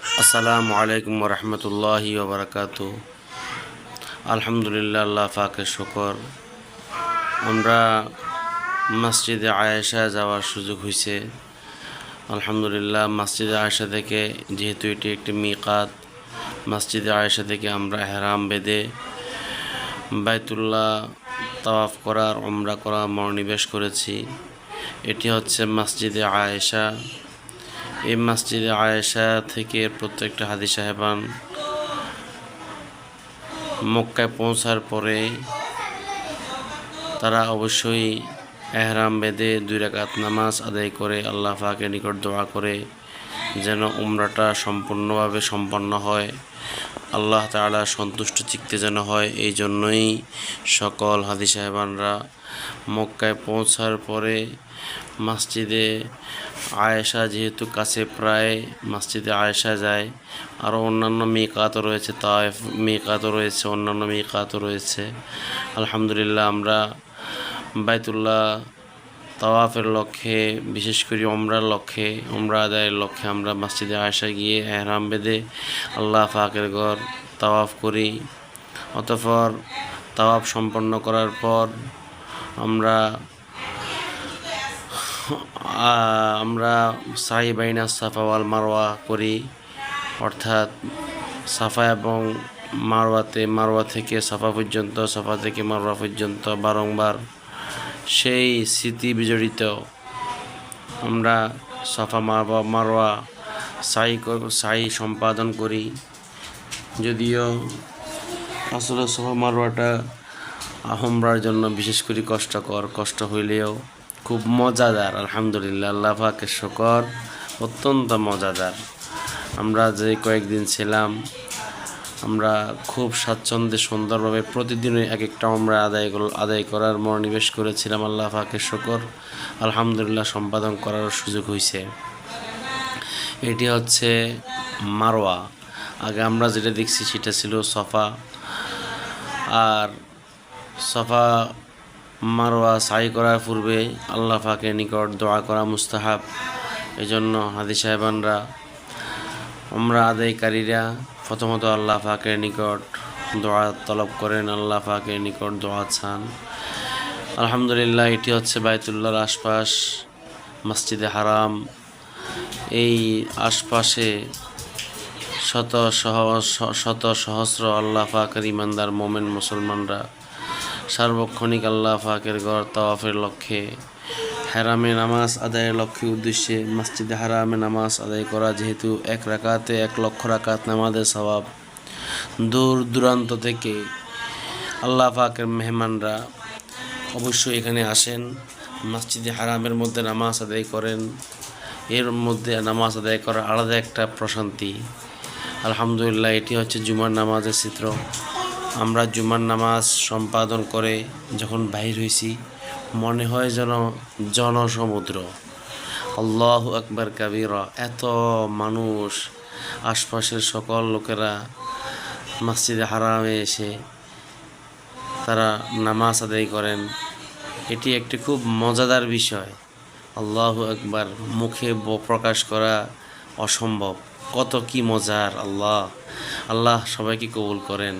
আসসালামু আলাইকুম রহমতুল্লাহি ওবরাকাতু। আলহামদুলিল্লাহ, আল্লাহ পাকের শুকর। আমরা মসজিদে আয়েশা যাওয়ার সুযোগ হয়েছে। আলহামদুলিল্লাহ, মসজিদে আয়েশা থেকে, যেহেতু এটি একটি মিকাত, মসজিদে আয়েশা থেকে আমরা হেরাম বেঁধে বাইতুল্লাহ তাওয়াফ করার, উমরা করার মনোনিবেশ করেছি। এটি হচ্ছে মসজিদে আয়েশা। এই মসজিদে আয়েশা থেকে প্রত্যেকটা হাজি সাহেবান মক্কায় পৌঁছার পরে তারা অবশ্যই এহরাম বেঁধে 2 রাকাত নামাজ আদায় করে আল্লাহ পাকের নিকট দোয়া করে যেন উমরাটা সম্পূর্ণভাবে সম্পন্ন হয়, আল্লাহ তাআলা সন্তুষ্ট চিত্তে যেন হয়। এই জন্যই সকল হাজি সাহেবানরা মক্কায় পৌঁছার পরে মসজিদে আয়েশা, যেহেতু কাছে প্রায়, মসজিদে আয়েশা যায়। আরও অন্যান্য মিকাতও রয়েছে, তায়েফ মিকাতও রয়েছে, অন্যান্য মিকাতও রয়েছে। আলহামদুলিল্লাহ, আমরা বাইতুল্লাহ তাওয়াফের লক্ষ্যে, বিশেষ করে উমরার লক্ষ্যে, উমরা আদায়ের লক্ষ্যে আমরা মসজিদে আয়েশা গিয়ে এহরাম বেঁধে আল্লাহ পাকের ঘর তাওয়াফ করি। অতঃপর তাওয়াফ সম্পন্ন করার পর আমরা সাই বাইনা সাফা ওয়াল মারওয়া করি, অর্থাৎ সাফা এবং মারওয়া থেকে সাফা পর্যন্ত, সাফা থেকে মারওয়া পর্যন্ত বারংবার সেই স্মৃতি বিজড়িত আমরা সাফা মারওয়া সাই সম্পাদন করি। যদিও আসলে সাফা মারওয়াটা উমরার জন্য বিশেষ করে কষ্ট হইলেও খুব মজাদার। আলহামদুলিল্লাহ, আল্লাহ পাকের শুকর, অত্যন্ত মজাদার। আমরা যে কয়েকদিন ছিলাম, আমরা খুব স্বাচ্ছন্দ্যে সুন্দরভাবে প্রতিদিনই এক একটা উমরা আদায় করার মনোনিবেশ করেছিলাম। আল্লাহ পাকের শুকর, আলহামদুলিল্লাহ, সম্পাদন করার সুযোগ হয়েছে। এটি হচ্ছে মারওয়া। আগে আমরা যেটা দেখছি সেটা ছিল সফা। আর সফা মারওয়া সাই করার পূর্বে আল্লাহ পাকের নিকট দোয়া করা মুস্তাহাব। এই জন্য হাজি সাহেবানরা, উমরা আদায়কারীরা প্রথমত আল্লাহ পাকের নিকট দোয়া তলব করেন, আল্লাহ পাকের নিকট দোয়া চান। আলহামদুলিল্লাহ, এটি হচ্ছে বাইতুল্লাহর আশপাশ, মসজিদে হারাম। এই আশপাশে শত সহস্র আল্লাহ পাকের ইমানদার মোমেন মুসলমানরা সার্বক্ষণিক আল্লাহ পাকের ঘর তাওয়াফের লক্ষ্যে, হারামে নামাজ আদায়ের লক্ষ্যে উদ্দেশ্যে মসজিদে হারামে নামাজ আদায় করা, যেহেতু 1 রাকাতে 1 লক্ষ রাকাত নামাজের সওয়াব। দূর দূরান্ত থেকে আল্লাহ পাকের মেহমানরা অবশ্যই এখানে আসেন, মসজিদে হারামের মধ্যে নামাজ আদায় করেন। এর মধ্যে নামাজ আদায় করার আলাদা একটা প্রশান্তি। আলহামদুলিল্লাহ, এটি হচ্ছে জুমার নামাজের চিত্র। আমরা জুমার নামাজ সম্পাদন করে যখন বাহির হয়েছি, মনে হয় যেন জনসমুদ্র। আল্লাহু আকবার কাবীরা। এত মানুষ, আশপাশের সকল লোকেরা মসজিদে হারামে এসে তারা নামাজ আদায় করেন। এটি একটি খুব মজাদার বিষয়। আল্লাহু আকবার মুখে প্রকাশ করা অসম্ভব, কত কি মজার। আল্লাহ সবাইকে কবুল করেন।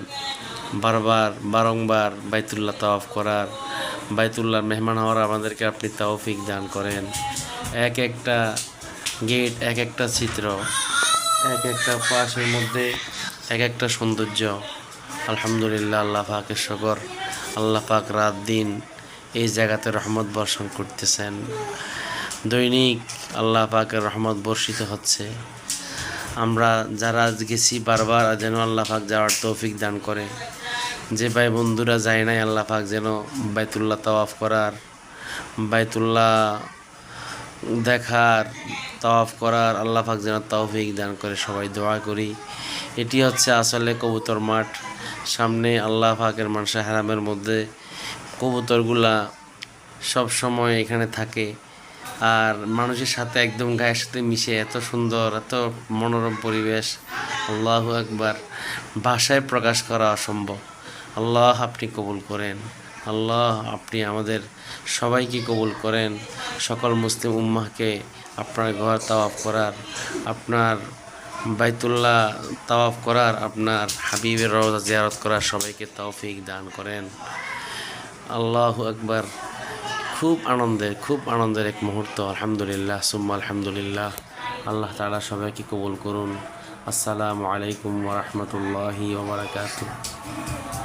বারংবার বাইতুল্লাহ তাওয়াফ করার, বাইতুল্লাহর মেহমান হওয়ার আমাদেরকে আপনি তৌফিক দান করেন। এক একটা গেট, এক একটা চিত্র, এক একটা পাশের মধ্যে এক একটা সৌন্দর্য। আলহামদুলিল্লাহ, আল্লাহ পাকের শুকর। আল্লাহ পাক রাত দিন এই জায়গাতে রহমত বর্ষণ করতেছেন। দৈনিক আল্লাহ পাকের রহমত বর্ষিত হচ্ছে। আমরা যারা গেছি বারবার যেন আল্লাহ পাক যাওয়ার তৌফিক দান করে। যে ভাই বন্ধুরা যায় নাই, আল্লাহ পাক যেন বাইতুল্লাহ তাওয়াফ করার, বাইতুল্লাহ দেখার, তাওয়াফ করার আল্লাহ পাক যেন তৌফিক দান করে, সবাই দোয়া করি। এটি হচ্ছে আসলে কবুতর মাঠ। সামনে আল্লাহ পাকের মানসা হারামের মধ্যে কবুতরগুলা সব সময় এখানে থাকে, আর মানুষের সাথে একদম গায়ের সাথে মিশে, এত সুন্দর, এত মনোরম পরিবেশ। আল্লাহু আকবার, ভাষায় প্রকাশ করা অসম্ভব। আল্লাহ আপনি কবুল করেন। আল্লাহ আপনি আমাদের সবাইকে কবুল করেন। সকল মুসলিম উম্মাহকে আপনার ঘর তাওয়াফ করার, আপনার বাইতুল্লাহ তাওয়াফ করার, আপনার হাবিবের রওজা জিয়ারত করার সবাইকে তৌফিক দান করেন। আল্লাহু আকবার। খুব আনন্দের এক মুহূর্ত। আলহামদুলিল্লাহ সুম্মা আলহামদুলিল্লাহ। আল্লাহ তাআলা সবাইকে কবুল করুন। আসসালামু আলাইকুম ওয়া রাহমাতুল্লাহি ওয়া বারাকাতুহু।